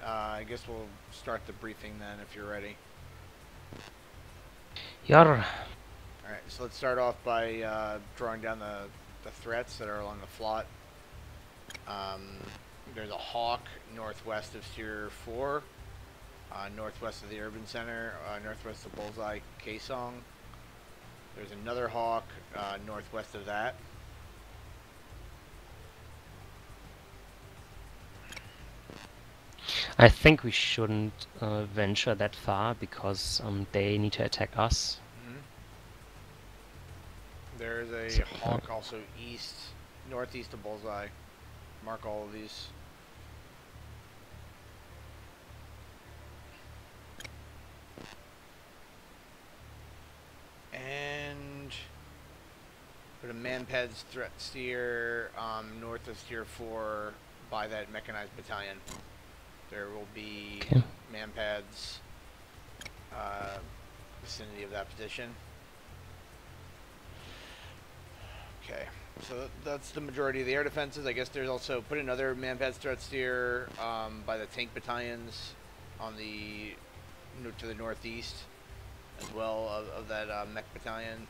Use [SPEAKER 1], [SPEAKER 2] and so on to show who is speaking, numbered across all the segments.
[SPEAKER 1] I guess we'll start the briefing then if you're ready.
[SPEAKER 2] Yar.
[SPEAKER 1] Alright, so let's start off by drawing down the threats that are along the flot. There's a hawk northwest of Tier 4, northwest of the urban center, northwest of Bullseye Kaesong. There's another hawk northwest of that.
[SPEAKER 2] I think we shouldn't venture that far because they need to attack us.
[SPEAKER 1] Mm-hmm. There's a
[SPEAKER 2] So,
[SPEAKER 1] hawk also northeast of Bullseye. Mark all of these. And put a manpads threat steer north of Tier 4 by that mechanized battalion. There will be
[SPEAKER 2] okay.
[SPEAKER 1] manpads vicinity of that position. Okay, so that's the majority of the air defenses. I guess there's also put another manpads threat steer by the tank battalions on the to the northeast as well of that mech battalion.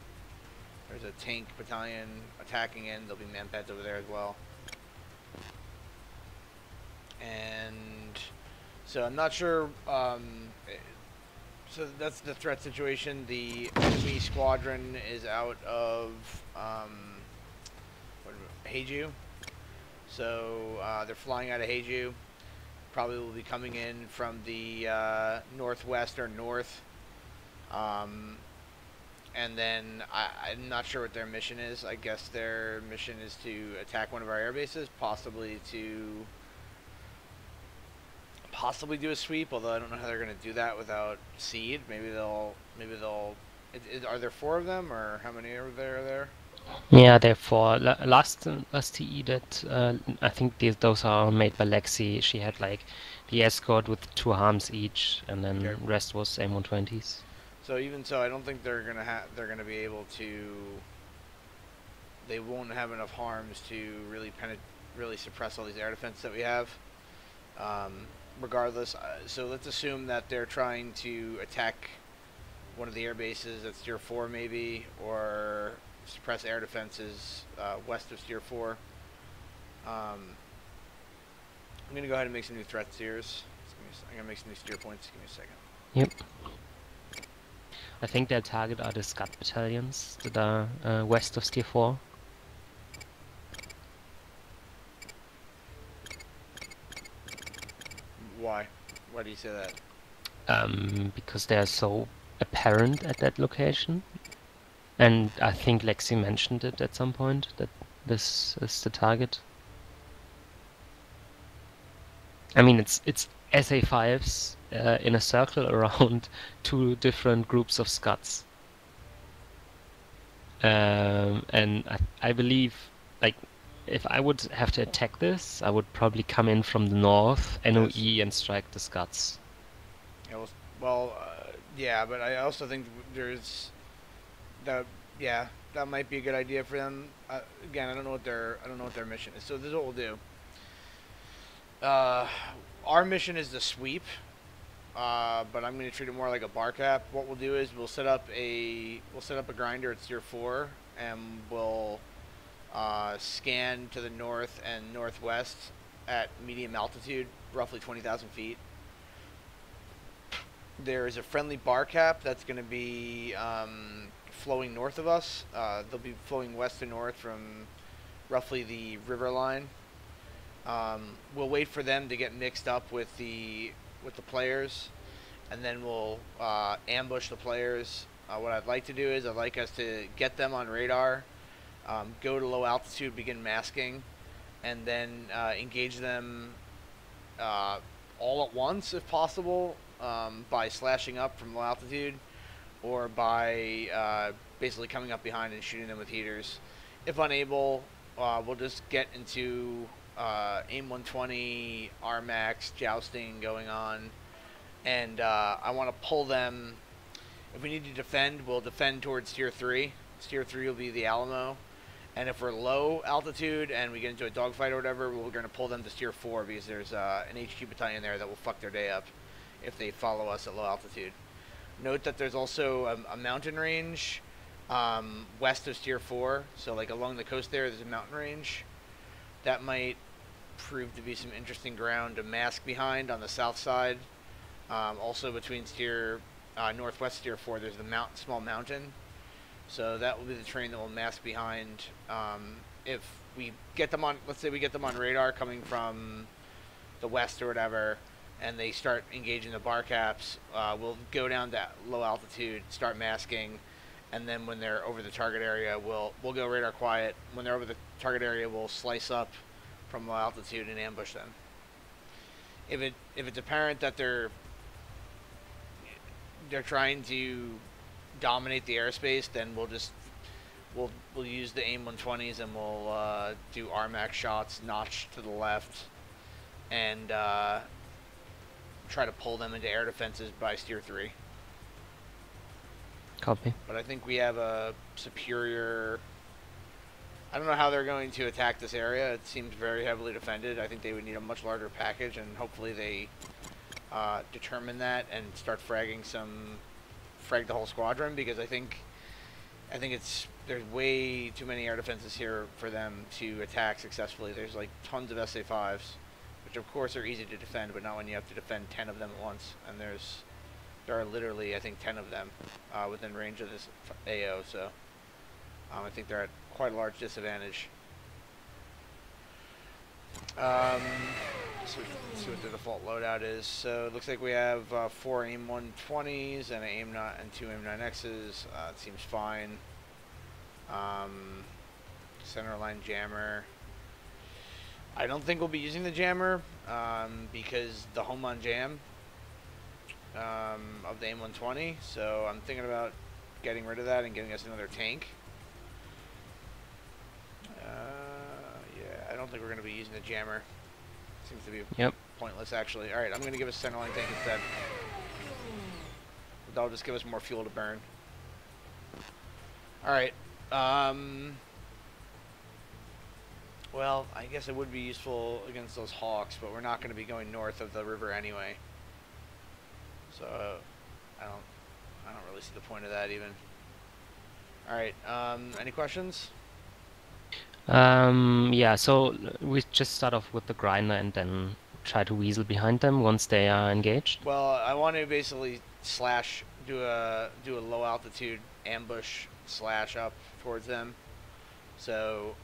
[SPEAKER 1] There's a tank battalion attacking in. There'll be manpads over there as well. And so I'm not sure. So that's the threat situation. The enemy squadron is out of Heiju. So they're flying out of Heiju. Probably will be coming in from the northwest or north. And then I'm not sure what their mission is. I guess their mission is to attack one of our air bases, possibly do a sweep. Although I don't know how they're going to do that without seed. Maybe they'll. Are there 4 of them, or how many are there?
[SPEAKER 2] Yeah, therefore, last TE that I think those are made by Lexi. She had like the escort with 2 harms each, and then
[SPEAKER 1] Okay.
[SPEAKER 2] rest was M120s.
[SPEAKER 1] So even so, I don't think they're gonna be able to. They won't have enough harms to really suppress all these air defenses that we have. Regardless, so let's assume that they're trying to attack one of the air bases that's Tier 4 maybe, or suppress air defenses west of Tier 4. I'm going to go ahead and make some new threat steers. I'm going to make some new steer points. Give me a second.
[SPEAKER 2] Yep. I think their target are the Scud battalions that are west of Tier 4.
[SPEAKER 1] Why? Why do you say that?
[SPEAKER 2] Because they are so apparent at that location. And I think Lexi mentioned it at some point, that this is the target. I mean, it's SA5s in a circle around 2 different groups of Scuds. And I believe, like, if I would have to attack this, I would probably come in from the north, NOE,
[SPEAKER 1] Yes.
[SPEAKER 2] and strike the Scuds.
[SPEAKER 1] Yeah, but I also think there's that. Yeah, that might be a good idea for them. Again, I don't know what their mission is. So this is what we'll do. Our mission is the sweep, but I'm going to treat it more like a bar cap. What we'll do is we'll set up a grinder at Tier 4, and we'll scan to the north and northwest at medium altitude, roughly 20,000 feet. There is a friendly bar cap that's going to be flowing north of us. They'll be flowing west to north from roughly the river line. We'll wait for them to get mixed up with the players, and then we'll ambush the players. What I'd like to do is I'd like us to get them on radar, go to low altitude, begin masking, and then engage them all at once if possible, by slashing up from low altitude, or by basically coming up behind and shooting them with heaters. If unable, we'll just get into AIM 120, RMAX, jousting going on, and I want to pull them. If we need to defend, we'll defend towards Tier 3. Tier 3 will be the Alamo, And if we're low altitude and we get into a dogfight or whatever, we're going to pull them to steer 4 because there's an HQ battalion there that will fuck their day up if they follow us at low altitude. Note that there's also a mountain range west of steer 4. So like along the coast there's a mountain range. That might prove to be some interesting ground to mask behind on the south side. Also between steer northwest steer 4 there's the small mountain. So that will be the terrain that will mask behind. If we get them on, let's say we get them on radar coming from the west or whatever, and they start engaging the bar caps, we'll go down to low altitude, start masking, and then when they're over the target area, we'll go radar quiet. When they're over the target area, we'll slice up from low altitude and ambush them. If it's apparent that they're trying to dominate the airspace, then we'll use the AIM 120s and we'll do RMAX shots notched to the left and try to pull them into air defenses by steer 3.
[SPEAKER 2] Copy.
[SPEAKER 1] But I think we have a superior. I don't know how they're going to attack this area. It seems very heavily defended. I think they would need a much larger package, and hopefully they determine that and start frag the whole squadron, because I think there's way too many air defenses here for them to attack successfully. There's like tons of SA-5s, which of course are easy to defend, but not when you have to defend 10 of them at once. And there are literally, I think, 10 of them within range of this AO. So I think they're at quite a large disadvantage. So let's see what the default loadout is. So it looks like we have 4 AIM 120s and and 2 AIM 9Xs. It seems fine. Centerline jammer. I don't think we'll be using the jammer because the home on jam of the AIM 120. So I'm thinking about getting rid of that and getting us another tank. Yeah, I don't think we're going to be using the jammer. Seems to be pointless, actually. Alright, I'm going to give us a centerline tank instead. That'll just give us more fuel to burn. Alright. Well, I guess it would be useful against those hawks, but we're not going to be going north of the river anyway. So, I don't really see the point of that even. Alright, any questions?
[SPEAKER 2] Yeah, so we just start off with the grinder and then try to weasel behind them once they are engaged.
[SPEAKER 1] Well, I want to basically do a low altitude ambush slash up towards them. So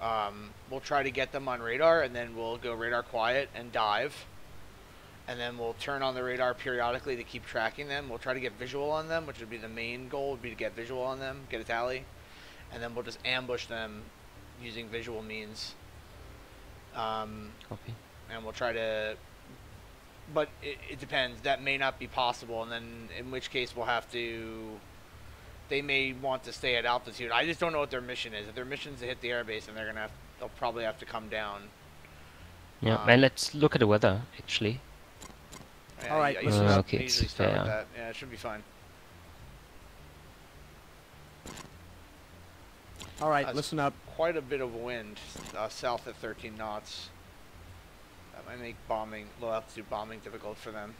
[SPEAKER 1] we'll try to get them on radar, and then we'll go radar quiet and dive, and then we'll turn on the radar periodically to keep tracking them. We'll try to get visual on them, which would be the main goal, would be to get visual on them, get a tally, and then we'll just ambush them using visual means.
[SPEAKER 2] Copy.
[SPEAKER 1] And we'll try to, but it depends. That may not be possible, and then in which case we'll have to, they may want to stay at altitude. I just don't know what their mission is. If their mission is to hit the airbase, then they'll probably have to come down.
[SPEAKER 2] Yeah, and let's look at the weather, actually.
[SPEAKER 1] Yeah,
[SPEAKER 3] Alright,
[SPEAKER 1] I
[SPEAKER 2] okay,
[SPEAKER 1] usually start
[SPEAKER 2] fair.
[SPEAKER 1] with that. Yeah, it should be fine.
[SPEAKER 3] Alright, listen up.
[SPEAKER 1] Quite a bit of wind south at 13 knots. That might make low altitude bombing difficult for them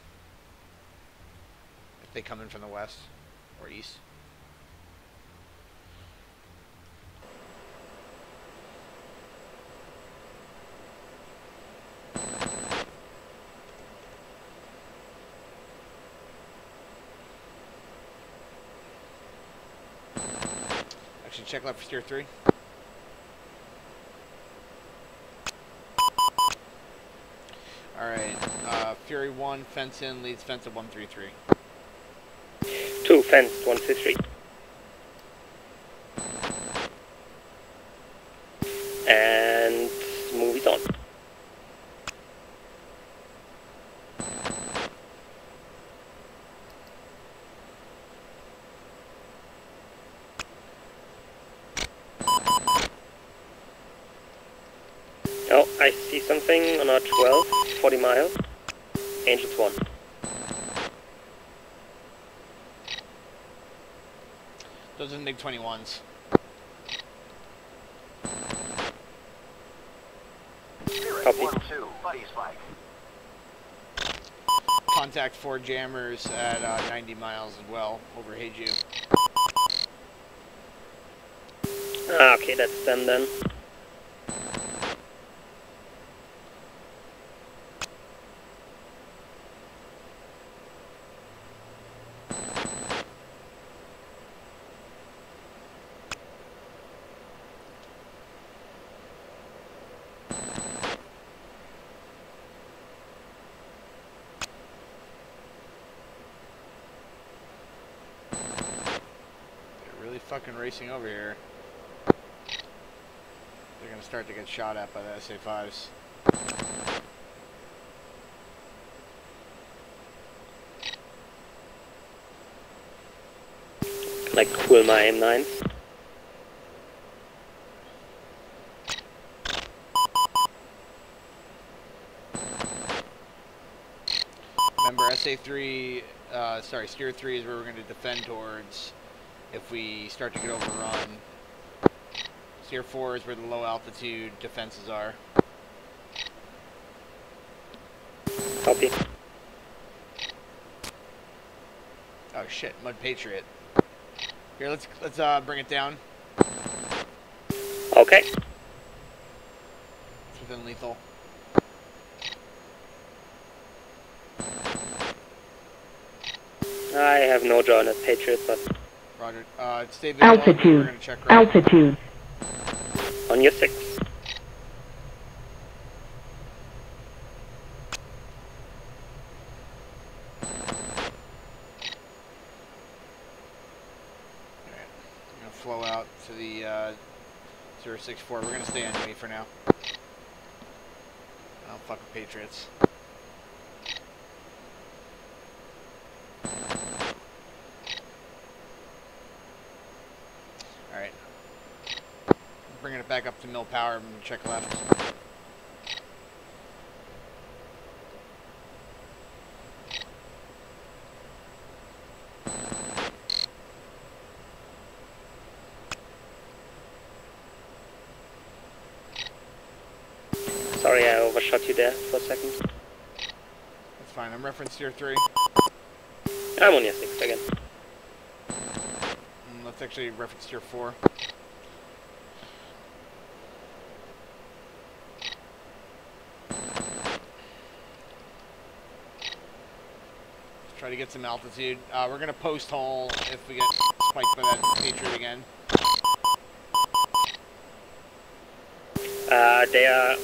[SPEAKER 1] if they come in from the west or east. Actually, check left for steer 3. Alright, Fury 1, fence in, leads fence at 133.
[SPEAKER 2] 2, fence, 123. And move it on. Oh, I see something on our 12, 40 miles. Angels 1.
[SPEAKER 1] Those are the MiG-21s.
[SPEAKER 3] Copy.
[SPEAKER 4] 1-2, buddy spike.
[SPEAKER 1] Contact 4 jammers at 90 miles as well, over Heiju.
[SPEAKER 3] Ah, okay, that's them then.
[SPEAKER 1] Fucking racing over here. They're gonna start to get shot at by the SA5s.
[SPEAKER 3] Like cool my M9.
[SPEAKER 1] Remember, SA3, sorry, Steer 3 is where we're gonna defend towards if we start to get overrun. Steer 4 is where the low altitude defenses are.
[SPEAKER 3] Copy.
[SPEAKER 1] Oh shit, Mud Patriot. Here, let's bring it down.
[SPEAKER 3] Okay.
[SPEAKER 1] It's within lethal.
[SPEAKER 3] I have no draw on a Patriot, but
[SPEAKER 1] Roger. Stay vigilant. We're
[SPEAKER 5] Altitude.
[SPEAKER 1] gonna check right.
[SPEAKER 5] Altitude.
[SPEAKER 3] on your 6.
[SPEAKER 1] Flow out to the 064. We're gonna stay enemy for now. Oh, fuck with Patriots. Alright. Bringing it back up to mill power and check left.
[SPEAKER 3] Sorry, I overshot you there for a second.
[SPEAKER 1] That's fine. I'm reference tier 3.
[SPEAKER 3] I'm on your 6 again.
[SPEAKER 1] Let's actually reference tier 4. Try to get some altitude. We're gonna post hole if we get spiked by that Patriot again.
[SPEAKER 3] They are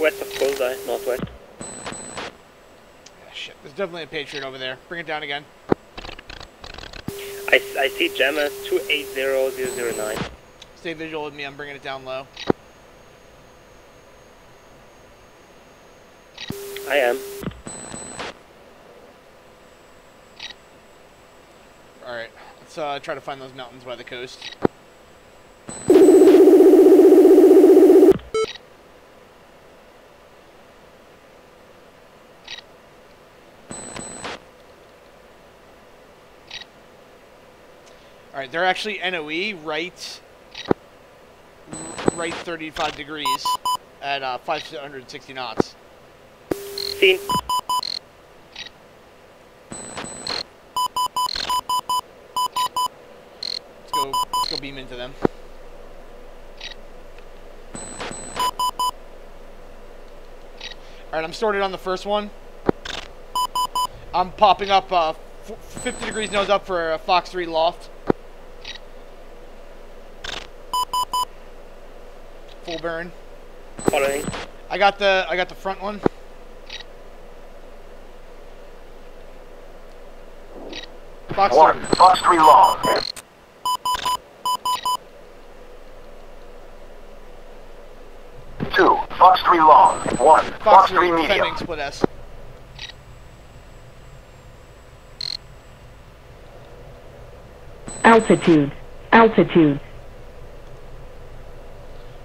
[SPEAKER 3] west of Bullseye, northwest.
[SPEAKER 1] Yeah, shit. There's definitely a Patriot over there. Bring it down again.
[SPEAKER 3] I see jammers 280009.
[SPEAKER 1] Stay visual with me. I'm bringing it down low.
[SPEAKER 3] I am.
[SPEAKER 1] Alright. Let's try to find those mountains by the coast. Alright, they're actually NOE right 35 degrees at 560 knots.
[SPEAKER 3] Seen.
[SPEAKER 1] Let's go beam into them. Alright, I'm sorted on the first one. I'm popping up 50 degrees nose up for a Fox 3 loft. Full burn.
[SPEAKER 3] Following.
[SPEAKER 1] I got the front one. Fox
[SPEAKER 4] 1, Fox 3 long. 2, Fox 3 long. 1, Fox 3 medium.
[SPEAKER 1] defending split S.
[SPEAKER 5] Altitude. Altitude.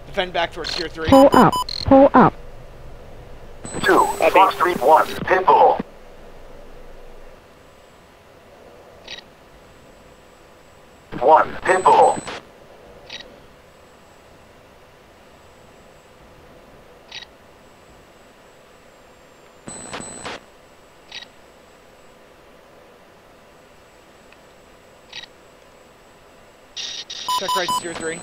[SPEAKER 1] Defend back towards tier 3.
[SPEAKER 5] Pull up. Pull up.
[SPEAKER 4] 2, Fox 3 1, pitbull. One, pitbull.
[SPEAKER 1] Check right to 03.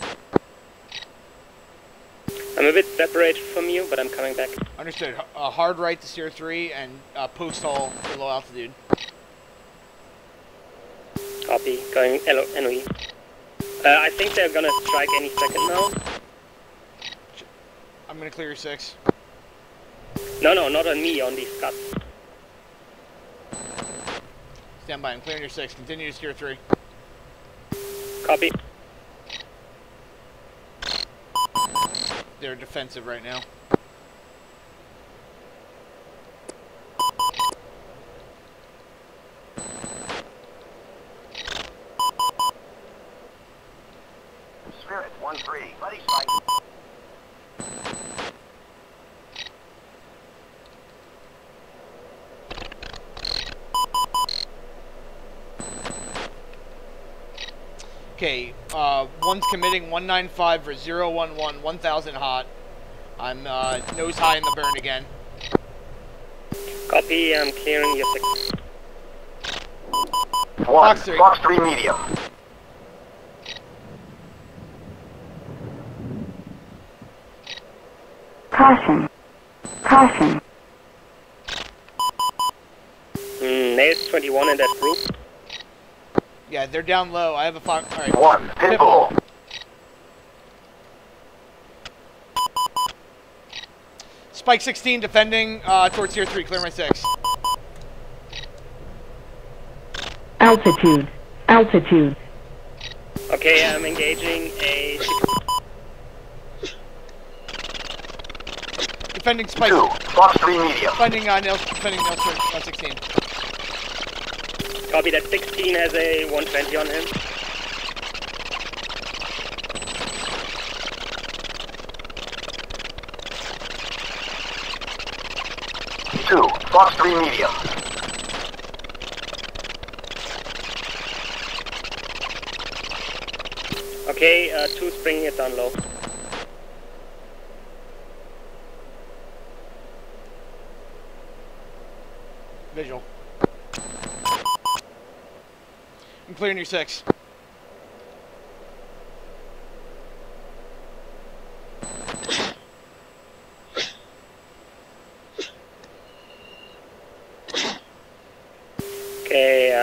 [SPEAKER 3] I'm a bit separated from you, but I'm coming back.
[SPEAKER 1] Understood. Hard right to 03 and post hole for low altitude.
[SPEAKER 3] Copy. Going NOE. I think they're gonna strike any second now.
[SPEAKER 1] I'm gonna clear your 6.
[SPEAKER 3] No, not on me, on the Scud.
[SPEAKER 1] Stand by. I'm clearing your 6. Continue to 03.
[SPEAKER 3] Copy.
[SPEAKER 1] They're defensive right now.
[SPEAKER 4] Spirit 1-3. Buddy strike.
[SPEAKER 1] Okay, one's committing 195 for 011, 1000 hot. I'm nose high in the burn again.
[SPEAKER 3] Copy, I'm clearing your 6.
[SPEAKER 4] 1.
[SPEAKER 1] Fox 3.
[SPEAKER 4] Fox 3 medium.
[SPEAKER 5] Caution. Caution.
[SPEAKER 3] Nails 21 in that group.
[SPEAKER 1] Yeah, they're down low. I have a Fox. Alright.
[SPEAKER 4] 1. Pitbull.
[SPEAKER 1] Spike 16 defending towards tier 3. Clear my 6.
[SPEAKER 5] Altitude. Altitude.
[SPEAKER 3] Okay, I'm engaging a...
[SPEAKER 1] Defending Spike.
[SPEAKER 4] 2. Fox 3 medium.
[SPEAKER 1] Defending Nails 16.
[SPEAKER 3] Copy, that 16 has a 120 on him.
[SPEAKER 4] Fox 3 medium.
[SPEAKER 3] Okay, 2's bringing it down low.
[SPEAKER 1] Visual. I'm clearing your 6.
[SPEAKER 3] Okay,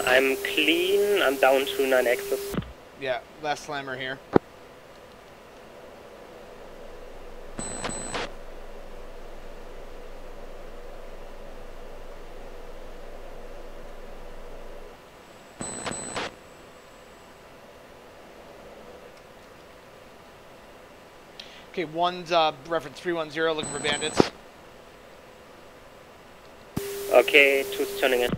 [SPEAKER 3] I'm clean. I'm down to 9 axis.
[SPEAKER 1] Yeah, last slammer here. Okay, one's reference 310 looking for bandits.
[SPEAKER 3] Okay, 2's turning in.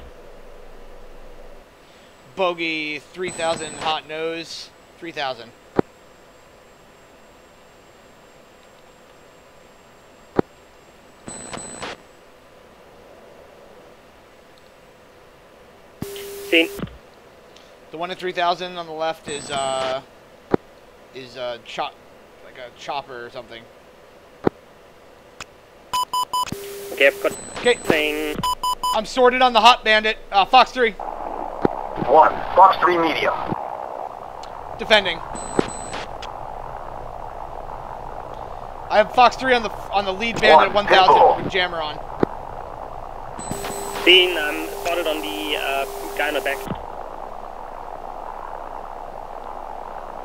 [SPEAKER 1] Bogey 3000 hot nose 3000.
[SPEAKER 3] Seen.
[SPEAKER 1] The one at 3000 on the left is chop, like a chopper or something.
[SPEAKER 3] Okay, I've got
[SPEAKER 1] Okay,
[SPEAKER 3] thing.
[SPEAKER 1] I'm sorted on the hot bandit. Fox 3
[SPEAKER 4] 1. Fox 3 medium.
[SPEAKER 1] defending. I have Fox 3 on the lead bandit at 1000 with jammer on.
[SPEAKER 3] Seen. I'm spotted on the guy in the back.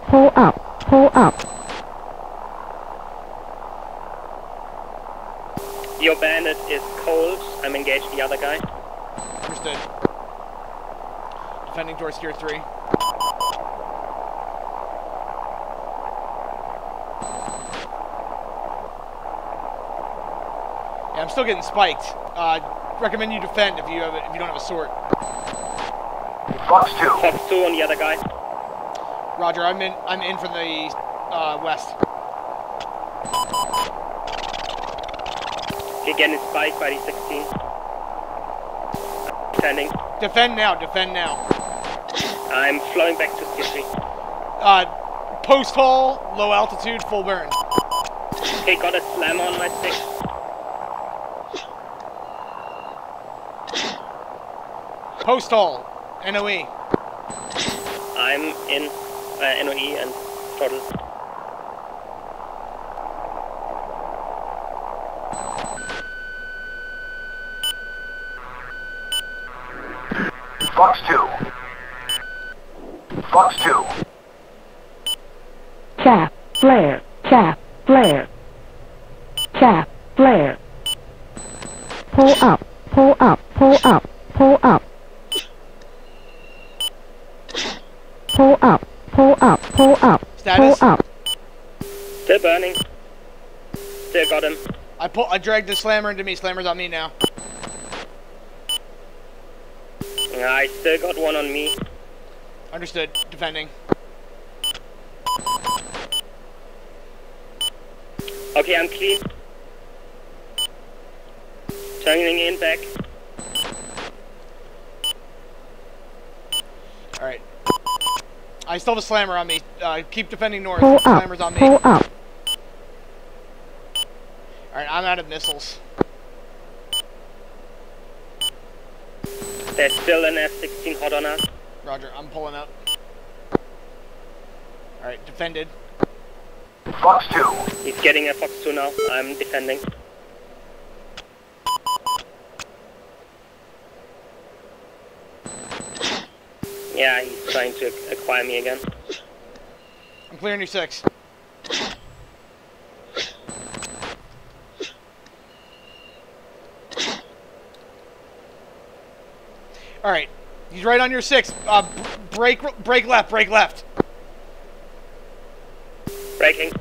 [SPEAKER 5] Pull up. Pull up.
[SPEAKER 3] Your bandit is cold. I'm engaged the other guy.
[SPEAKER 1] Understood. Defending towards tier 3. Yeah, I'm still getting spiked. Recommend you defend if you don't have a sword.
[SPEAKER 4] Fox 2.
[SPEAKER 3] Fox 2 on the other guy.
[SPEAKER 1] Roger, I'm in from the west.
[SPEAKER 3] Again, it's spiked by the 16. Standing.
[SPEAKER 1] Defend now, defend now.
[SPEAKER 3] I'm flowing back to tier 3.
[SPEAKER 1] Post hole, low altitude, full burn.
[SPEAKER 3] Okay, got a slam on my 6.
[SPEAKER 1] Post hole, NOE.
[SPEAKER 3] I'm in. NOE and throttle.
[SPEAKER 4] Fox 2. Fox 2.
[SPEAKER 5] Chaff, flare, chaff, flare. Chaff, flare. Pull up, pull up, pull up, pull up. Pull up, pull up, pull up,
[SPEAKER 1] Status?
[SPEAKER 5] pull up.
[SPEAKER 3] Still burning. Still got him.
[SPEAKER 1] I dragged the slammer into me. Slammer's on me now.
[SPEAKER 3] I still got one on me.
[SPEAKER 1] Understood. Defending.
[SPEAKER 3] Okay, I'm clean. Turning in back.
[SPEAKER 1] Alright. I still have a slammer on me. Keep defending north.
[SPEAKER 5] Pull up,
[SPEAKER 1] Slammer's on me.
[SPEAKER 5] pull up.
[SPEAKER 1] Alright, I'm out of missiles.
[SPEAKER 3] There's still an F-16 hot on us.
[SPEAKER 1] Roger, I'm pulling up. Alright, defended.
[SPEAKER 4] Fox 2.
[SPEAKER 3] He's getting a Fox 2 now. I'm defending. Yeah, he's trying to acquire me again.
[SPEAKER 1] I'm clearing your 6. Alright, he's right on your 6. Brake left, brake left.
[SPEAKER 3] Braking.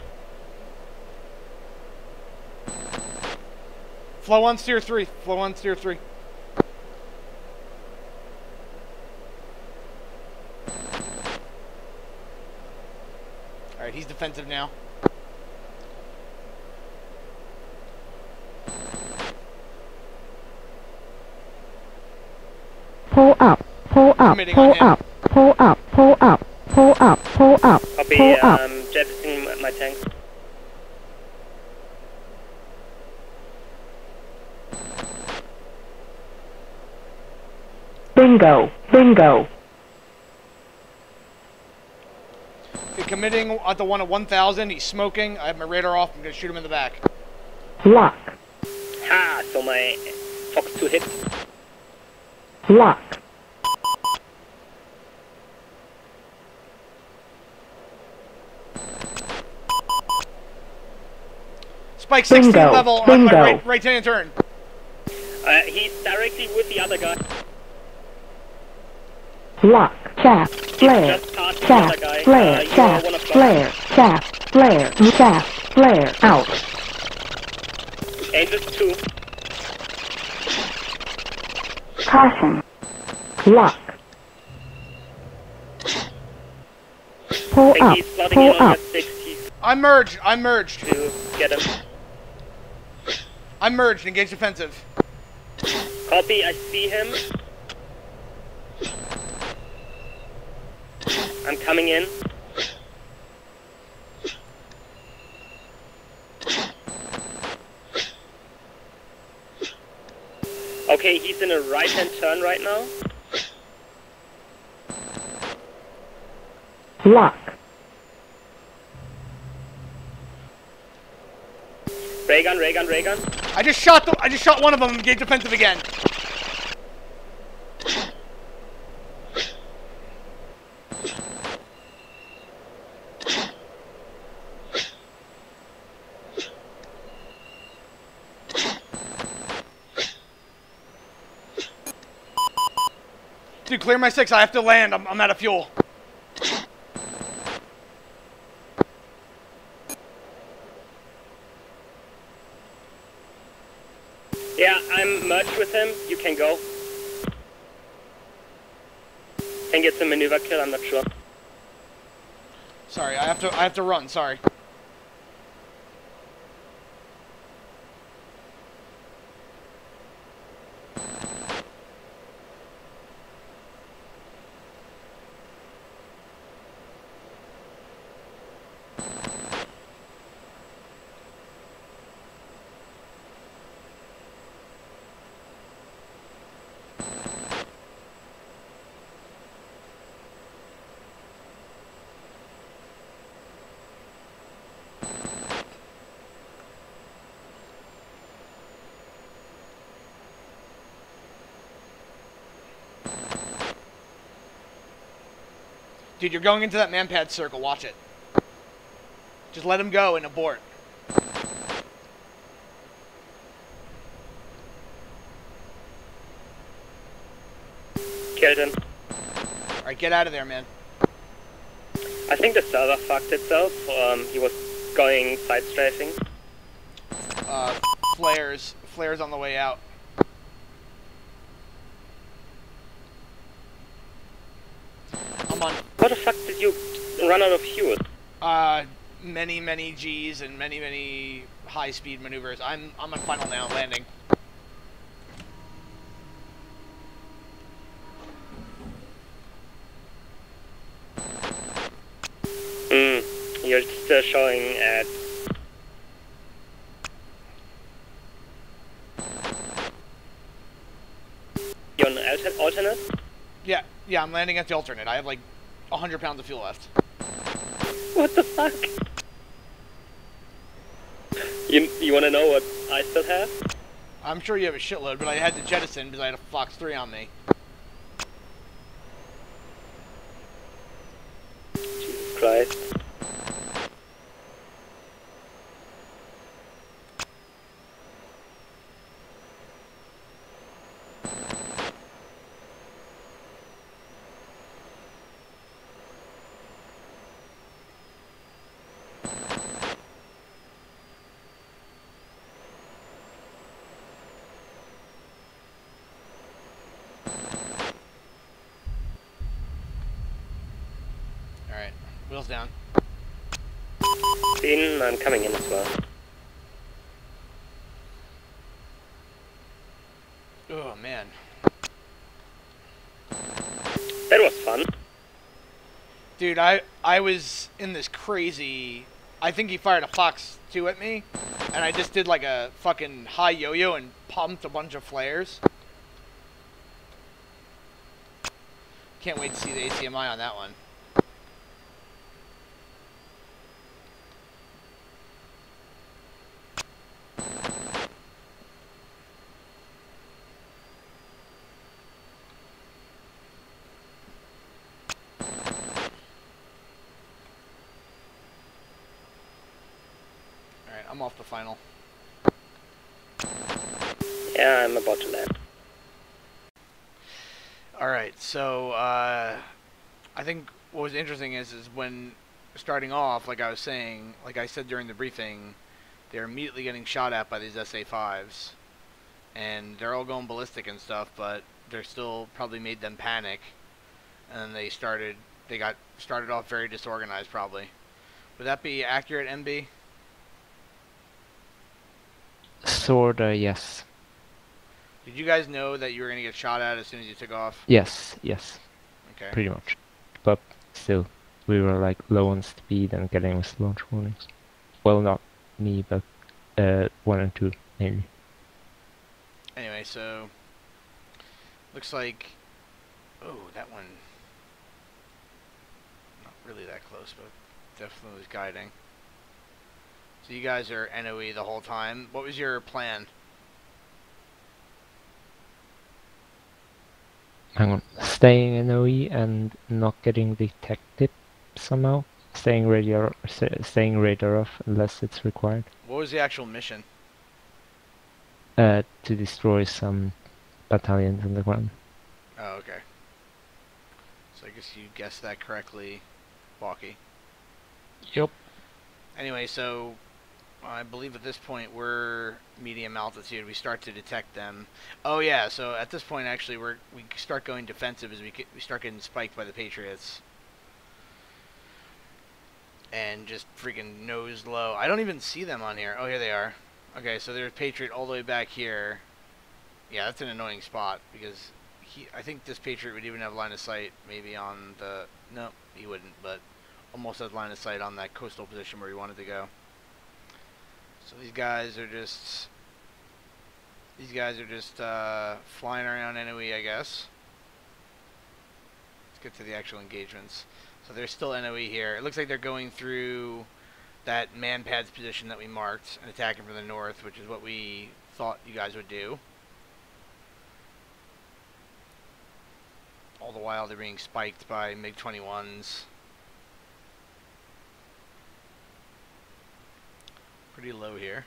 [SPEAKER 1] Flow 1, steer 3. Flow 1, steer 3. Alright, he's defensive now.
[SPEAKER 5] Pull up, pull up,
[SPEAKER 1] Committing on
[SPEAKER 5] pull
[SPEAKER 1] him.
[SPEAKER 5] up, pull up, pull up, pull up, pull up,
[SPEAKER 3] Copy,
[SPEAKER 5] pull up.
[SPEAKER 3] jettisoning my tanks.
[SPEAKER 5] Bingo, bingo.
[SPEAKER 1] Okay, committing at the one at 1,000. He's smoking. I have my radar off. I'm going to shoot him in the back.
[SPEAKER 5] Lock,
[SPEAKER 3] Ha! So my Fox 2 hit.
[SPEAKER 5] lock.
[SPEAKER 1] Spike 16
[SPEAKER 5] Bingo,
[SPEAKER 1] level on my
[SPEAKER 5] bingo.
[SPEAKER 1] right-hand turn.
[SPEAKER 3] He's directly with the other guy.
[SPEAKER 5] Lock, chaff, flare,
[SPEAKER 3] Just past the
[SPEAKER 5] chaff,
[SPEAKER 3] other guy.
[SPEAKER 5] flare,
[SPEAKER 3] You are
[SPEAKER 5] chaff,
[SPEAKER 3] one of them.
[SPEAKER 5] flare, chaff, flare, chaff, flare, out.
[SPEAKER 3] Angels 2.
[SPEAKER 5] Caution. Lock. Pull
[SPEAKER 3] I think
[SPEAKER 5] up,
[SPEAKER 3] he's flooding
[SPEAKER 5] pull
[SPEAKER 3] in on
[SPEAKER 5] up.
[SPEAKER 3] your 6. He's
[SPEAKER 1] I'm merged. I'm merged.
[SPEAKER 3] to get him.
[SPEAKER 1] I'm merged. Engage defensive.
[SPEAKER 3] Copy, I see him. I'm coming in. Okay, he's in a right-hand turn right now.
[SPEAKER 5] Lock.
[SPEAKER 3] Ray gun, ray gun, ray gun.
[SPEAKER 1] I just shot one of them. Engage defensive again. Dude, clear my 6. I have to land. I'm out of fuel.
[SPEAKER 3] Yeah, I'm merged with him. You can go. Think it's a maneuver kill, I'm not sure.
[SPEAKER 1] Sorry, I have to run. Sorry. Dude, you're going into that manpad circle. Watch it. Just let him go and abort.
[SPEAKER 3] Killed him.
[SPEAKER 1] Alright, get out of there, man.
[SPEAKER 3] I think the server fucked itself. He was going side strafing.
[SPEAKER 1] Flares. Flares on the way out. I'm on.
[SPEAKER 3] How the fuck did you run out of fuel?
[SPEAKER 1] Many G's and many high-speed maneuvers. I'm on final now, landing.
[SPEAKER 3] You're still showing at... You're on alternate?
[SPEAKER 1] Yeah, I'm landing at the alternate. I have like 100 pounds of fuel left.
[SPEAKER 3] What the fuck? You wanna know what I still have?
[SPEAKER 1] I'm sure you have a shitload, but I had to jettison because I had a Fox 3 on me.
[SPEAKER 3] Jesus Christ.
[SPEAKER 1] Alright, wheels down.
[SPEAKER 3] Seen, I'm coming in as well.
[SPEAKER 1] Oh, man.
[SPEAKER 3] That was fun.
[SPEAKER 1] Dude, I was in this crazy... I think he fired a Fox 2 at me, and I just did like a fucking high yo-yo and pumped a bunch of flares. Can't wait to see the ACMI on that one. Alright, I'm off the final.
[SPEAKER 3] Yeah, I'm about to land.
[SPEAKER 1] Alright, so, I think what was interesting is when starting off, like I was saying, like I said during the briefing, they're immediately getting shot at by these SA-5s. And they're all going ballistic and stuff, but they're still probably made them panic. And they got started off very disorganized, probably. Would that be accurate, MB?
[SPEAKER 2] Sorta, yes.
[SPEAKER 1] Did you guys know that you were going to get shot at as soon as you took off?
[SPEAKER 2] Yes,
[SPEAKER 1] Okay.
[SPEAKER 2] pretty much. But still, we were like low on speed and getting with launch warnings. Well, not me, but 1 and 2 mainly.
[SPEAKER 1] Anyway, so looks like, oh, that one, not really that close, but definitely was guiding. So you guys are NOE the whole time. What was your plan?
[SPEAKER 2] Hang on. Staying in OE and not getting detected somehow. Staying radar off unless it's required.
[SPEAKER 1] What was the actual mission?
[SPEAKER 2] To destroy some battalions on the ground.
[SPEAKER 1] Oh, okay. So I guess you guessed that correctly, Bawki.
[SPEAKER 2] Yep.
[SPEAKER 1] Anyway, so I believe at this point we're medium altitude. We start to detect them. Oh yeah, so at this point actually we start going defensive as we start getting spiked by the Patriots. And just freaking nose low. I don't even see them on here. Oh, here they are. Okay, so there's Patriot all the way back here. Yeah, that's an annoying spot because I think this Patriot would even have line of sight maybe on the... No, he wouldn't, but almost has line of sight on that coastal position where he wanted to go. So these guys are just flying around NOE, I guess. Let's get to the actual engagements. So there's still NOE here. It looks like they're going through that man-pads position that we marked and attacking from the north, which is what we thought you guys would do. All the while they're being spiked by MiG-21s. pretty low here.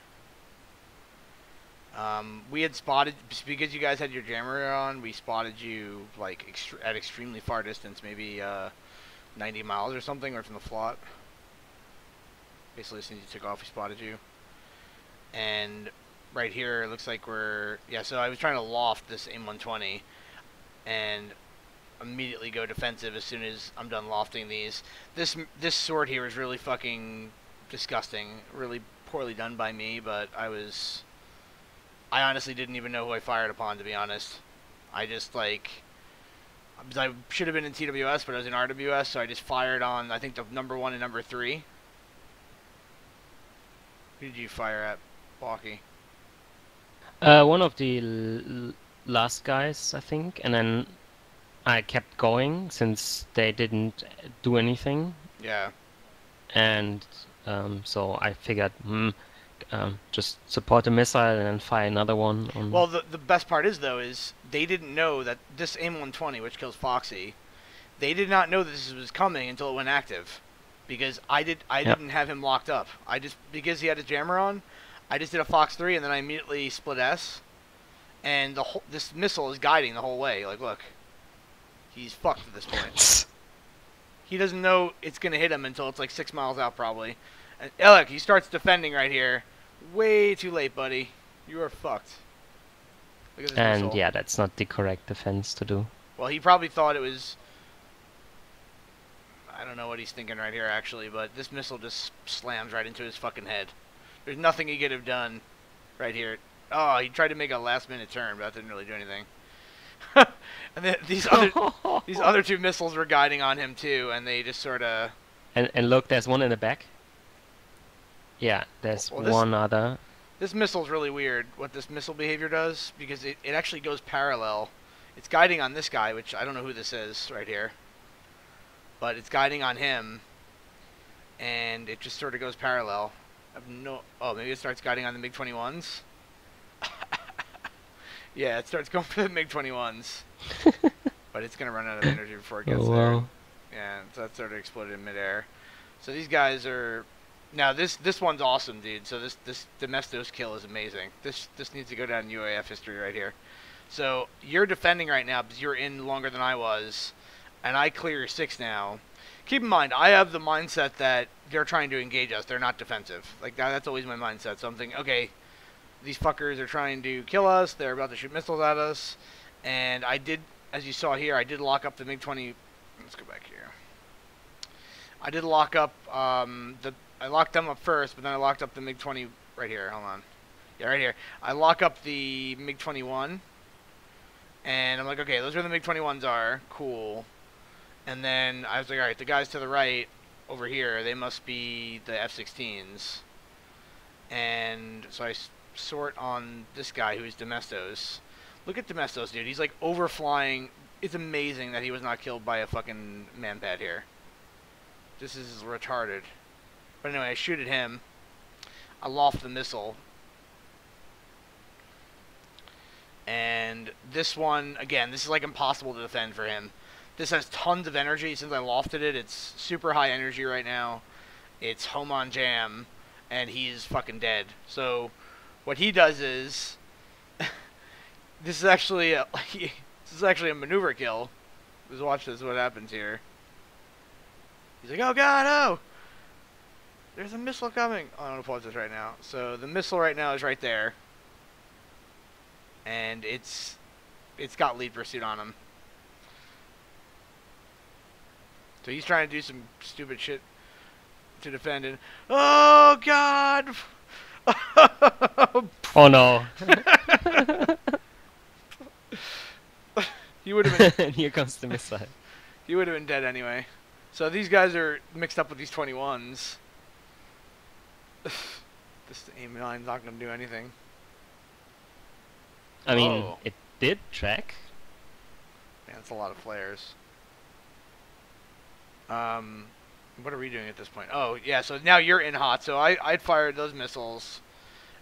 [SPEAKER 1] We had spotted, because you guys had your jammer on, we spotted you like at extremely far distance, maybe 90 miles or something, or from the flot. Basically, as soon as you took off, we spotted you. And right here, it looks like we're, yeah, so I was trying to loft this AIM-120 and immediately go defensive as soon as I'm done lofting these. This sword here is really fucking disgusting, really poorly done by me, but I honestly didn't even know who I fired upon, to be honest. I just, like, I should have been in TWS, but I was in RWS, so I just fired on, I think, the number 1 and number 3. Who did you fire at, Bawki?
[SPEAKER 2] One of the last guys, I think, and then I kept going since they didn't do anything.
[SPEAKER 1] Yeah.
[SPEAKER 2] And so I figured, just support the missile and then fire another one.
[SPEAKER 1] Well, the best part is, though, is they didn't know that this AIM-120, which kills Foxy, they did not know this was coming until it went active. Because I didn't have him locked up. Because he had his jammer on, I just did a Fox 3 and then I immediately split S. And this missile is guiding the whole way. Like, look. He's fucked at this point. He doesn't know it's going to hit him until it's like 6 miles out, probably. And look, he starts defending right here. Way too late, buddy. You are fucked. Look at this missile.
[SPEAKER 2] Yeah, that's not the correct defense to do.
[SPEAKER 1] Well, he probably thought it was... I don't know what he's thinking right here, actually, but this missile just slams right into his fucking head. There's nothing he could have done right here. Oh, he tried to make a last-minute turn, but that didn't really do anything. And then these other two missiles were guiding on him too, and they just sort of.
[SPEAKER 2] And look, there's one in the back. Yeah, there's one other.
[SPEAKER 1] This missile's really weird. What this missile behavior does, because it actually goes parallel. It's guiding on this guy, which I don't know who this is right here, but it's guiding on him, and it just sort of goes parallel. I have no. Oh, maybe it starts guiding on the MiG-21s. Yeah, it starts going for the MiG-21s. But it's going to run out of energy before it gets there. Yeah, so that sort of exploded in midair. So these guys are... Now, this one's awesome, dude. So this Domestos kill is amazing. This needs to go down in UAF history right here. So you're defending right now because you're in longer than I was. And I clear your 6 now. Keep in mind, I have the mindset that they're trying to engage us. They're not defensive. Like, that's always my mindset. So I'm thinking, okay... These fuckers are trying to kill us. They're about to shoot missiles at us. And I did, as you saw here, I did lock up the MiG-20. Let's go back here. I did lock up, I locked them up first, but then I locked up the MiG-20 right here. Hold on. Yeah, right here. I lock up the MiG-21. And I'm like, okay, those are where the MiG-21s are. Cool. And then I was like, all right, the guys to the right over here, they must be the F-16s. And so I sort on this guy who's Domestos. Look at Domestos, dude. He's like overflying. It's amazing that he was not killed by a fucking manpad here. This is retarded. But anyway, I shoot at him. I loft the missile. And this one, again, this is like impossible to defend for him. This has tons of energy. Since I lofted it, it's super high energy right now. It's home on jam. And he's fucking dead. So... What he does is, this is actually a maneuver kill. Just watch this. What happens here? He's like, "Oh God, oh! There's a missile coming." Oh, I'm gonna pause this right now. So the missile right now is right there, and it's got lead pursuit on him. So he's trying to do some stupid shit to defend it. Oh God!
[SPEAKER 2] Oh no.
[SPEAKER 1] He would have been.
[SPEAKER 2] Here comes the missile.
[SPEAKER 1] He would have been dead anyway. So these guys are mixed up with these 21s. This AIM-9's not going to do anything.
[SPEAKER 2] I mean, it did track.
[SPEAKER 1] Man, that's a lot of flares. What are we doing at this point? Oh, yeah, so now you're in hot. So I'd fired those missiles,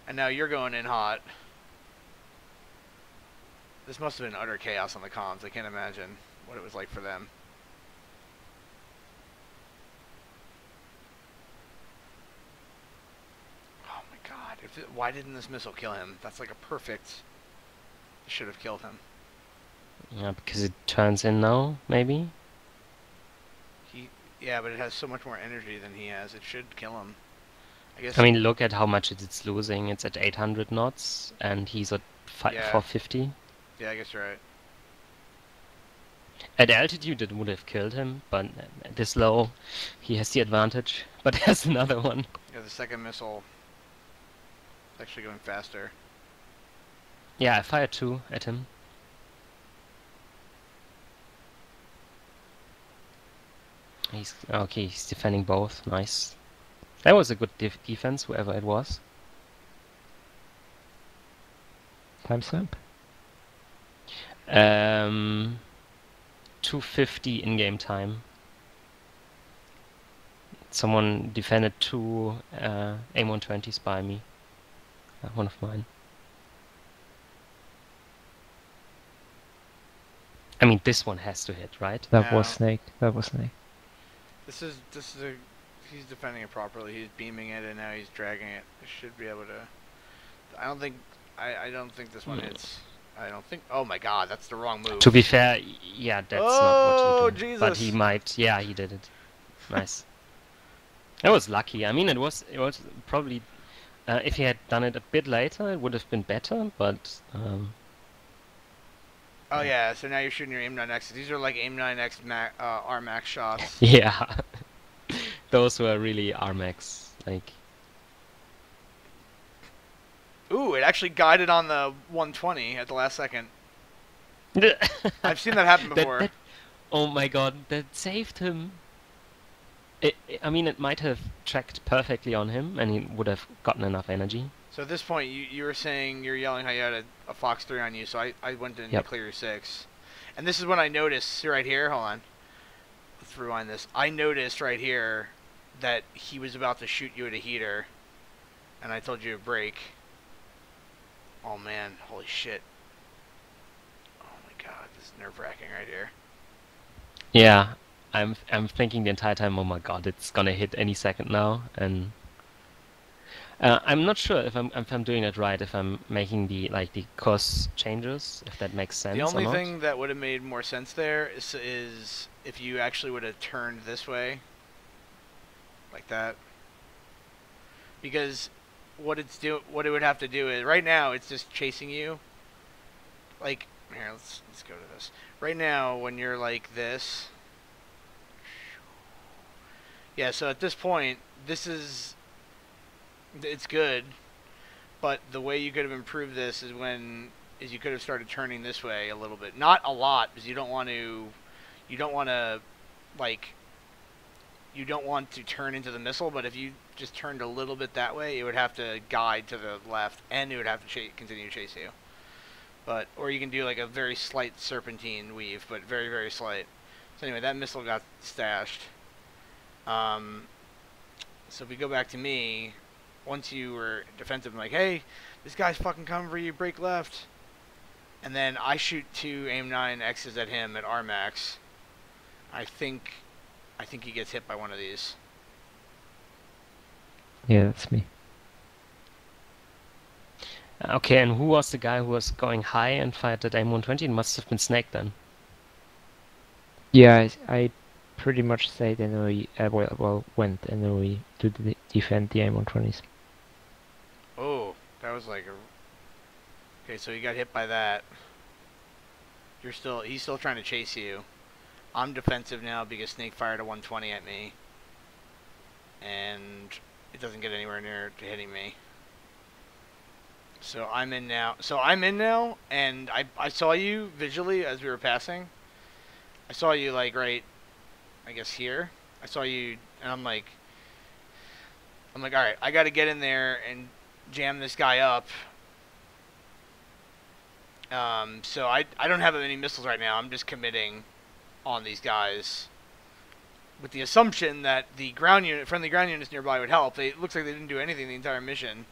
[SPEAKER 1] and now you're going in hot. This must have been utter chaos on the comms. I can't imagine what it was like for them. Oh, my Why didn't this missile kill him? That's like a perfect... Should have killed him.
[SPEAKER 2] Yeah, because it turns in now, maybe?
[SPEAKER 1] Yeah, but it has so much more energy than he has. It should kill him. I guess.
[SPEAKER 2] I mean, look at how much it's losing. It's at 800 knots, and he's at
[SPEAKER 1] Yeah.
[SPEAKER 2] 450.
[SPEAKER 1] Yeah, I guess you're right.
[SPEAKER 2] At altitude, it would have killed him, but at this low, he has the advantage. But there's another one.
[SPEAKER 1] Yeah, the second missile is actually going faster.
[SPEAKER 2] Yeah, I fired 2 at him. He's okay. He's defending both. Nice. That was a good defense, whoever it was.
[SPEAKER 6] Timestamp?
[SPEAKER 2] 250 in-game time. Someone defended 2 AIM-120s by me. One of mine. I mean, this one has to hit, right?
[SPEAKER 6] That
[SPEAKER 1] No.
[SPEAKER 6] was Snake. That was Snake.
[SPEAKER 1] This is a. He's defending it properly. He's beaming it, and now he's dragging it. It should be able to. I don't think this one hits. I don't think. Oh my God, that's the wrong move.
[SPEAKER 2] To be fair, yeah, that's not what you do.
[SPEAKER 1] Jesus.
[SPEAKER 2] But he might. Yeah, he did it. Nice. That was lucky. I mean, it was probably. If he had done it a bit later, it would have been better. But.
[SPEAKER 1] Oh yeah, so now you're shooting your AIM-9X. These are like AIM-9X R-Max shots.
[SPEAKER 2] Yeah. Those were really RMAX. Like.
[SPEAKER 1] Ooh, it actually guided on the 120 at the last second. I've seen that happen before.
[SPEAKER 2] Oh my God, that saved him. I mean, it might have tracked perfectly on him, and he would have gotten enough energy.
[SPEAKER 1] So at this point, you were saying you're yelling how you had a Fox 3 on you, so I went in to clear your 6. And this is when I noticed, see right here, hold on. Let's rewind this. I noticed right here that he was about to shoot you at a heater, and I told you to brake. Oh man, holy shit. Oh my God, this is nerve-wracking right here.
[SPEAKER 2] Yeah, I'm thinking the entire time, oh my God, it's gonna hit any second now, and I'm not sure if I'm doing it right, if I'm making the course changes, if that makes sense.
[SPEAKER 1] The only
[SPEAKER 2] or not.
[SPEAKER 1] thing that would have made more sense there is if you actually would have turned this way, like that, because what it would have to do is right now it's just chasing you. Like here, let's go to this. Right now, when you're like this, yeah. So at this point, it's good, but the way you could have improved this is you could have started turning this way a little bit, not a lot, because you don't want to turn into the missile. But if you just turned a little bit that way, it would have to guide to the left, and it would have to continue to chase you. Or you can do like a very slight serpentine weave, but very, very slight. So anyway, that missile got stashed. So if we go back to me, once you were defensive, I'm like, hey, this guy's fucking coming for you, brake left. And then I shoot 2 AIM-9Xs at him at RMAX. I think he gets hit by one of these.
[SPEAKER 6] Yeah, that's me.
[SPEAKER 2] Okay, and who was the guy who was going high and fired that AIM-120? It must have been Snake then.
[SPEAKER 6] Yeah, I pretty much stayed NOE, went NOE to defend the AIM-120s.
[SPEAKER 1] Oh, that was like a... Okay, so you got hit by that. He's still trying to chase you. I'm defensive now because Snake fired a 120 at me. And it doesn't get anywhere near to hitting me. So I'm in now, and I saw you visually as we were passing. I saw you like right, I guess here. I saw you, and I'm like, all right, I got to get in there and jam this guy up. So I don't have any missiles right now. I'm just committing on these guys with the assumption that the friendly ground units nearby would help. It looks like they didn't do anything the entire mission.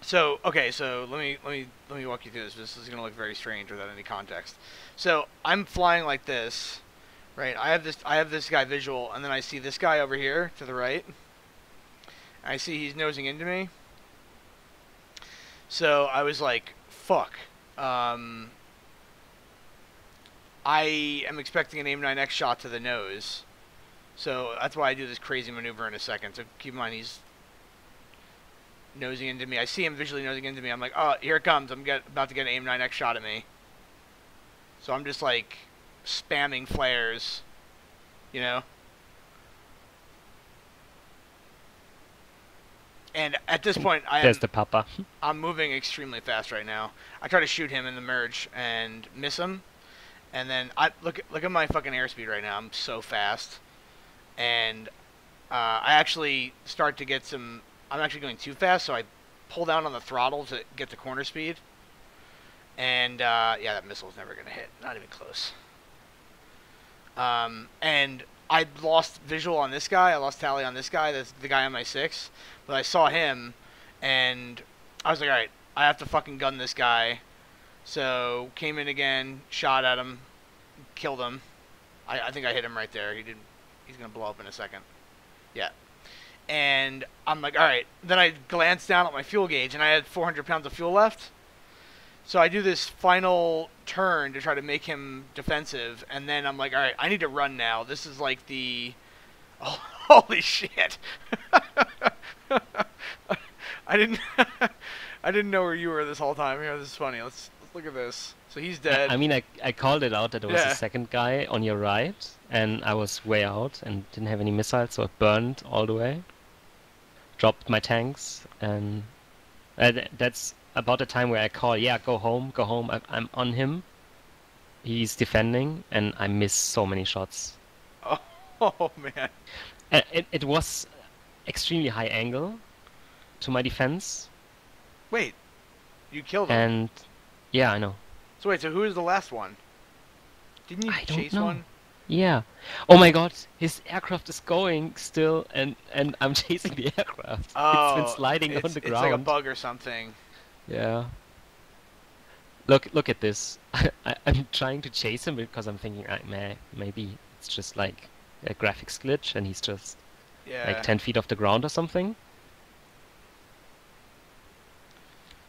[SPEAKER 1] So let me walk you through this. This is gonna look very strange without any context. So I'm flying like this, right? I have this guy visual, and then I see this guy over here to the right, I see he's nosing into me. So I was like, fuck. I am expecting an AIM-9X shot to the nose. So that's why I do this crazy maneuver in a second. So keep in mind he's nosing into me. I see him visually nosing into me. I'm like, oh, here it comes. I'm about to get an AIM-9X shot at me. So I'm just like spamming flares, you know? And at this point,
[SPEAKER 2] There's the papa.
[SPEAKER 1] I'm moving extremely fast right now. I try to shoot him in the merge and miss him. And then I look at my fucking airspeed right now. I'm so fast. And I actually start to get some... I'm actually going too fast, so I pull down on the throttle to get the corner speed. And, yeah, that missile's never going to hit. Not even close. And I lost visual on this guy. I lost tally on this guy. That's the guy on my 6. But I saw him, and I was like, alright, I have to fucking gun this guy. So, came in again, shot at him, killed him. I think I hit him right there. He's going to blow up in a second. Yeah. And I'm like, alright. Then I glanced down at my fuel gauge, and I had 400 pounds of fuel left. So I do this final turn to try to make him defensive, and then I'm like, alright, I need to run now. This is like the... Oh, holy shit. I didn't know where you were this whole time. Here, this is funny. Let's look at this. So he's dead.
[SPEAKER 2] I mean, I called it out that there was a second guy on your right, and I was way out and didn't have any missiles, so it burned all the way. Dropped my tanks, and that's about the time where I call, yeah, go home. I'm on him. He's defending, and I miss so many shots.
[SPEAKER 1] Oh man.
[SPEAKER 2] It was extremely high angle to my defense.
[SPEAKER 1] Wait, you killed him?
[SPEAKER 2] And yeah, I know.
[SPEAKER 1] So wait, so who is the last one? Didn't you chase one?
[SPEAKER 2] Yeah. Oh my god, his aircraft is going still, and I'm chasing the aircraft.
[SPEAKER 1] Oh,
[SPEAKER 2] it's been sliding on the ground.
[SPEAKER 1] It's like a bug or something.
[SPEAKER 2] Yeah. Look at this. I'm trying to chase him because I'm thinking, maybe it's just like a graphics glitch, and he's just like 10 feet off the ground or something.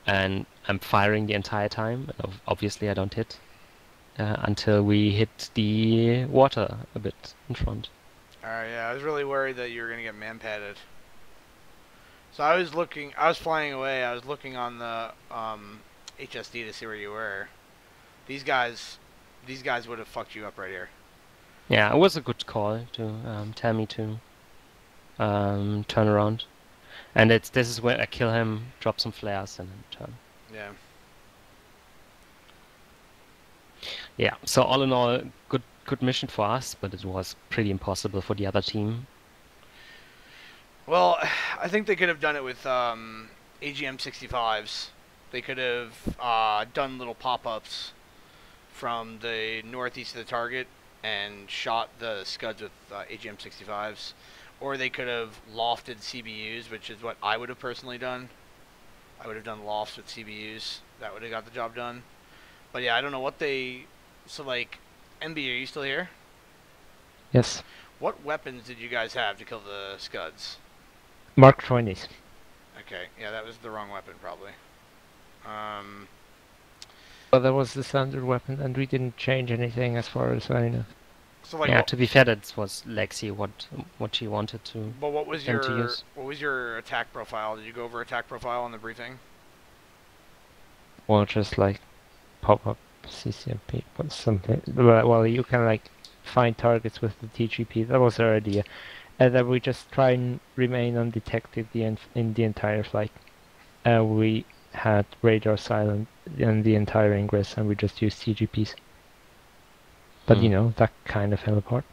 [SPEAKER 2] And I'm firing the entire time. Obviously, I don't hit until we hit the water a bit in front.
[SPEAKER 1] Alright, yeah, I was really worried that you were gonna get man-padded. So I was flying away. I was looking on the HSD to see where you were. These guys would have fucked you up right here.
[SPEAKER 2] Yeah, it was a good call to tell me to turn around. And this is where I kill him, drop some flares, and then turn.
[SPEAKER 1] Yeah.
[SPEAKER 2] Yeah. So all in all, good mission for us, but it was pretty impossible for the other team.
[SPEAKER 1] Well, I think they could have done it with AGM-65s. They could have done little pop-ups from the northeast of the target and shot the Scuds with AGM-65s. Or they could have lofted CBUs, which is what I would have personally done. I would have done lofts with CBUs. That would have got the job done. But yeah, I don't know what they... So like, MB, are you still here?
[SPEAKER 6] Yes.
[SPEAKER 1] What weapons did you guys have to kill the Scuds?
[SPEAKER 6] Mark 20s.
[SPEAKER 1] Okay, yeah, that was the wrong weapon, probably.
[SPEAKER 6] Well, that was the standard weapon, and we didn't change anything as far as I know.
[SPEAKER 1] So like,
[SPEAKER 2] yeah, to be fair, that was Lexi what she wanted to.
[SPEAKER 1] But what was
[SPEAKER 2] to use.
[SPEAKER 1] What was your attack profile? Did you go over attack profile on the briefing?
[SPEAKER 6] Well, just like pop-up CCMP or something. Well, you can like find targets with the TGP. That was our idea. And then we just try and remain undetected in the entire flight. We had radar silent in the entire ingress, and we just used TGPs. But you know, that kind of fell apart.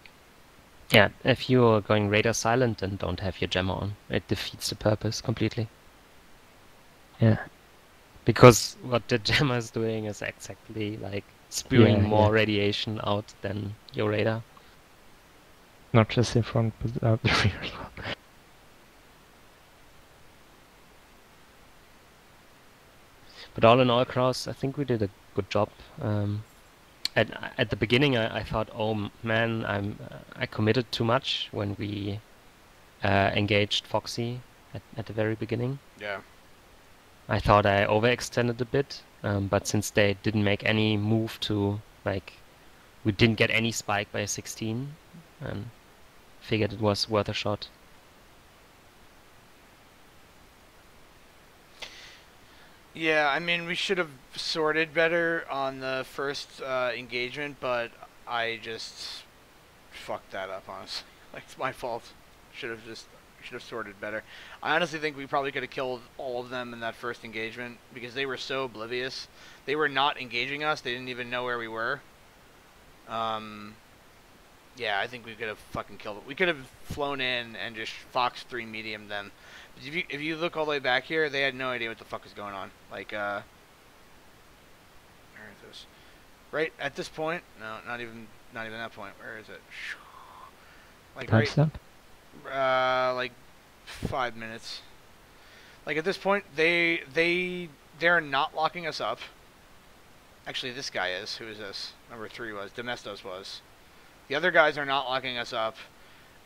[SPEAKER 2] Yeah, if you're going radar silent and don't have your jammer on, it defeats the purpose completely.
[SPEAKER 6] Yeah.
[SPEAKER 2] Because what the jammer is doing is exactly like spewing more radiation out than your radar.
[SPEAKER 6] Not just in front, but out the rear as well.
[SPEAKER 2] But all in all, Kraus, I think we did a good job. At the beginning, I thought, oh man, I committed too much when we engaged Foxy at the very beginning.
[SPEAKER 1] Yeah.
[SPEAKER 2] I thought I overextended a bit, but since they didn't make any move to, like, we didn't get any spike by 16, and figured it was worth a shot.
[SPEAKER 1] Yeah, I mean, we should have sorted better on the first engagement, but I just fucked that up, honestly. Like, it's my fault. Should have sorted better. I honestly think we probably could have killed all of them in that first engagement because they were so oblivious. They were not engaging us. They didn't even know where we were. Yeah, I think we could have fucking killed it. We could have flown in and just Fox 3 medium them. If you look all the way back here, they had no idea what the fuck was going on. Like, where is this? Right at this point? No, not even that point. Where is it? Like
[SPEAKER 6] Timestamp?
[SPEAKER 1] like 5 minutes. Like at this point, they're not locking us up. Actually, this guy is. Who is this? Number 3 was. Domestos was. The other guys are not locking us up,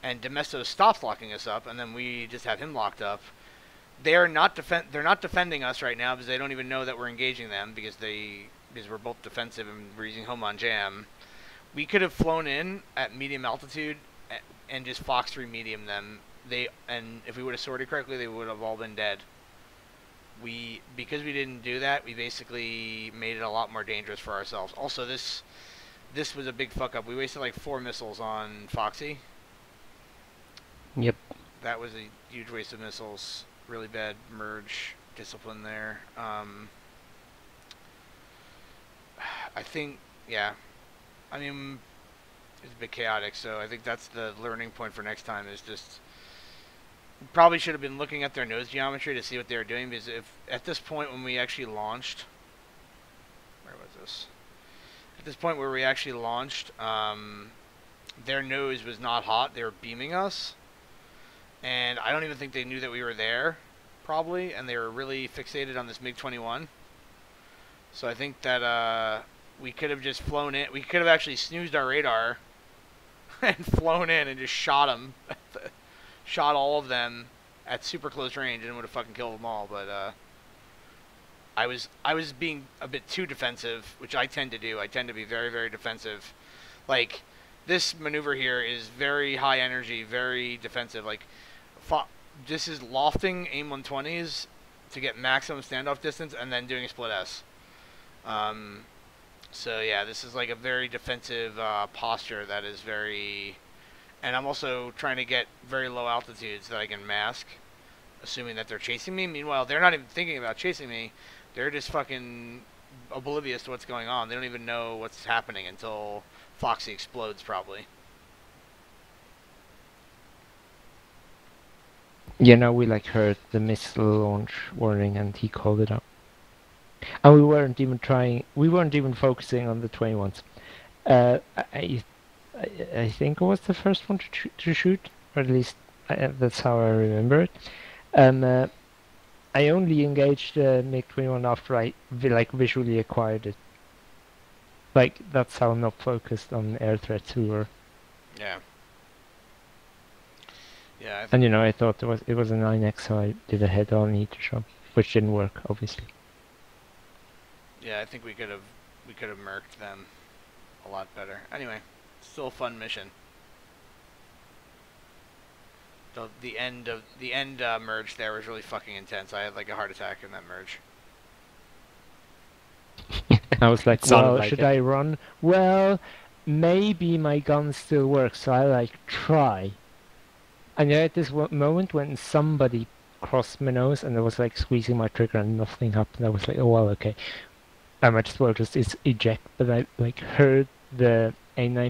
[SPEAKER 1] and Domestos stops locking us up, and then we just have him locked up. They're not defending us right now because they don't even know that we're engaging them because we're both defensive and we're using home on jam. We could have flown in at medium altitude and just Fox 3 medium them. And if we would have sorted correctly, they would have all been dead. Because we didn't do that, we basically made it a lot more dangerous for ourselves. Also, this was a big fuck up. We wasted like 4 missiles on Foxy.
[SPEAKER 2] Yep.
[SPEAKER 1] That was a huge waste of missiles. Really bad merge discipline there. I think, yeah. I mean, it's a bit chaotic, so I think that's the learning point for next time is just probably should have been looking at their nose geometry to see what they were doing, because if at this point when we actually launched, where was this? At this point where we actually launched, their nose was not hot. They were beaming us, and I don't even think they knew that we were there, probably, and they were really fixated on this MiG-21. So I think that we could have just flown in. We could have actually snoozed our radar and flown in and just shot them. Shot all of them at super close range and would have fucking killed them all. But I was being a bit too defensive, which I tend to do. I tend to be very, very defensive. Like, this maneuver here is very high energy, very defensive. Like, this is lofting AIM 120s to get maximum standoff distance and then doing a split S. So yeah, this is like a very defensive posture that is very, and I'm also trying to get very low altitudes that I can mask, assuming that they're chasing me. Meanwhile, they're not even thinking about chasing me. They're just fucking oblivious to what's going on. They don't even know what's happening until Foxy explodes, probably.
[SPEAKER 6] Yeah, now we like heard the missile launch warning and he called it out. And we weren't even focusing on the 21s. I think it was the first one to shoot, or at least that's how I remember it. I only engaged the MiG-21 after I visually acquired it. Like, that's how not focused on air threats we were.
[SPEAKER 1] Yeah. Yeah.
[SPEAKER 6] And I thought it was a 9x, so I did a head-on heater shot, which didn't work, obviously.
[SPEAKER 1] Yeah, I think we could have murked them a lot better. Anyway, still a fun mission. The end merge there was really fucking intense. I had like a heart attack in that merge.
[SPEAKER 6] I was like, well,
[SPEAKER 2] like
[SPEAKER 6] should
[SPEAKER 2] it.
[SPEAKER 6] I run? Well, maybe my gun still works, so I try. And at this moment when somebody crossed my nose and I was like squeezing my trigger and nothing happened, I was like, oh well, okay. I might as well just eject, but I heard the A9